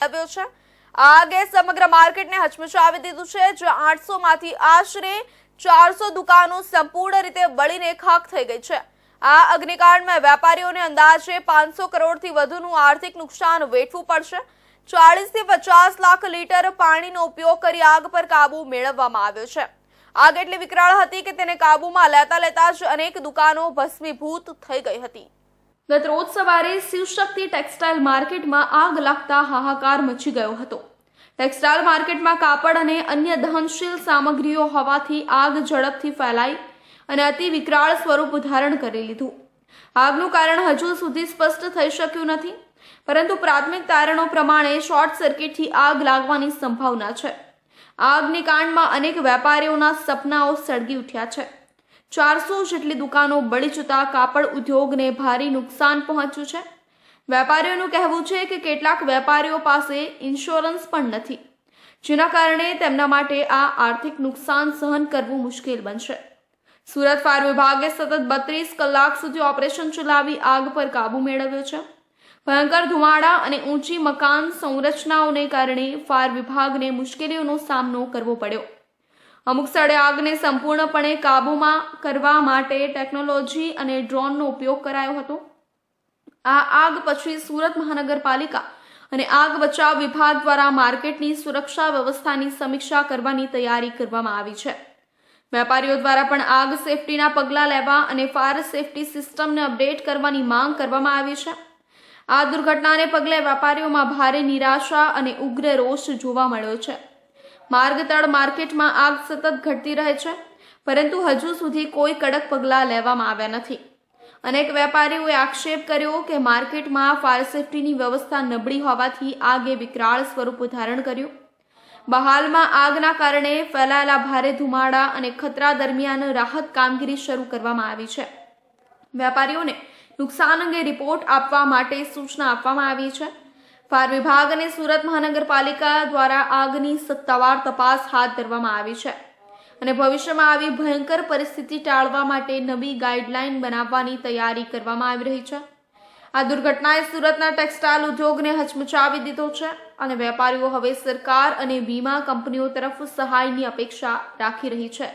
આવ્યો છે। આગે સમગ્ર માર્કેટને હચમચાવી દીધું છે, જ્યાં 800 માંથી આશરે 400 દુકાનો સંપૂર્ણ રીતે બળીને ખાખ થઈ ગઈ છે। આ અગ્નિકાંડમાં વેપારીઓને અંદાજે 500 કરોડથી વધુનું આર્થિક નુકસાન વેઠવું પડશે। 40 થી 50 લાખ લીટર પાણીનો ઉપયોગ કરી આગ પર કાબુ મેળવવામાં આવ્યો છે। આગ એટલી વિકરાળ હતી કે તેને કાબુમાં લેતા જ અનેક દુકાનો ભસ્મીભૂત થઈ ગઈ હતી। ગત રોજ સવારે શિવશક્તિ ટેક્સટાઇલ માર્કેટમાં આગ લાગતા હાહાકાર મચી ગયો હતો। ટેક્સટાઇલ માર્કેટમાં કાપડ અને અન્ય દહનશીલ સામગ્રીઓ હોવાથી આગ ઝડપથી ફેલાઈ અને અતિ વિકરાળ સ્વરૂપ ધારણ કરી લીધું। આગનું કારણ હજુ સુધી સ્પષ્ટ થઈ શક્યું નથી, પરંતુ પ્રાથમિક તારણો પ્રમાણે શોર્ટ સર્કિટથી આગ લાગવાની સંભાવના છે। આગની કાંડમાં અનેક વેપારીઓના સપનાઓ સળગી ઉઠ્યા છે। 400 જેટલી દુકાનો બળી જતા કાપડ ઉદ્યોગને ભારે નુકસાન પહોંચ્યું છે। વેપારીઓનું કહેવું છે કે કેટલાક વેપારીઓ પાસે ઇન્સ્યોરન્સ પણ નથી, જેના કારણે તેમના માટે આ આર્થિક નુકસાન સહન કરવું મુશ્કેલ બનશે। સુરત ફાયર વિભાગે સતત 32 કલાક સુધી ઓપરેશન ચલાવી આગ પર કાબુ મેળવ્યો છે। ભયંકર ધુમાડા અને ઊંચી મકાન સંરચનાઓને કારણે ફાયર વિભાગને મુશ્કેલીઓનો સામનો કરવો પડ્યો। અમુક સ્થળે આગને સંપૂર્ણપણે કાબૂમાં કરવા માટે ટેકનોલોજી અને ડ્રોનનો ઉપયોગ કરાયો હતો। આ આગ પછી સુરત મહાનગરપાલિકા અને આગ બચાવ વિભાગ દ્વારા માર્કેટની સુરક્ષા વ્યવસ્થાની સમીક્ષા કરવાની તૈયારી કરવામાં આવી છે। વેપારીઓ દ્વારા પણ આગ સેફટીના પગલાં લેવા અને ફાયર સેફટી સિસ્ટમને અપડેટ કરવાની માંગ કરવામાં આવી છે। આ દુર્ઘટનાને પગલે વેપારીઓમાં ભારે નિરાશા અને ઉગ્ર રોષ જોવા મળ્યો છે। માર્ગતળ માર્કેટમાં આગ સતત ઘટતી રહે છે, પરંતુ હજુ સુધી કોઈ કડક પગલાં લેવામાં આવ્યા નથી। અનેક વેપારીઓએ આક્ષેપ કર્યો કે માર્કેટમાં ફાયર સેફટીની વ્યવસ્થા નબળી હોવાથી આગે વિકરાળ સ્વરૂપ ધારણ કર્યું। બહાલમાં આગના કારણે ફેલાયેલા ભારે ધુમાડા અને ખતરા દરમિયાન રાહત કામગીરી શરૂ કરવામાં આવી છે। વેપારીઓને નુકસાન અંગે રિપોર્ટ આપવા માટે સૂચના આપવામાં આવી છે। ફાયર વિભાગ અને સુરત મહાનગરપાલિકા દ્વારા આગની સત્તાવાર તપાસ હાથ ધરવામાં આવી છે અને ભવિષ્યમાં આવી ભયંકર પરિસ્થિતિ ટાળવા માટે નવી ગાઈડલાઈન બનાવવાની તૈયારી કરવામાં આવી રહી છે। આ દુર્ઘટનાએ સુરતના ટેક્સટાઇલ ઉદ્યોગને હચમચાવી દીધો છે અને વેપારીઓ હવે સરકાર અને વીમા કંપનીઓ તરફ સહાયની અપેક્ષા રાખી રહી છે।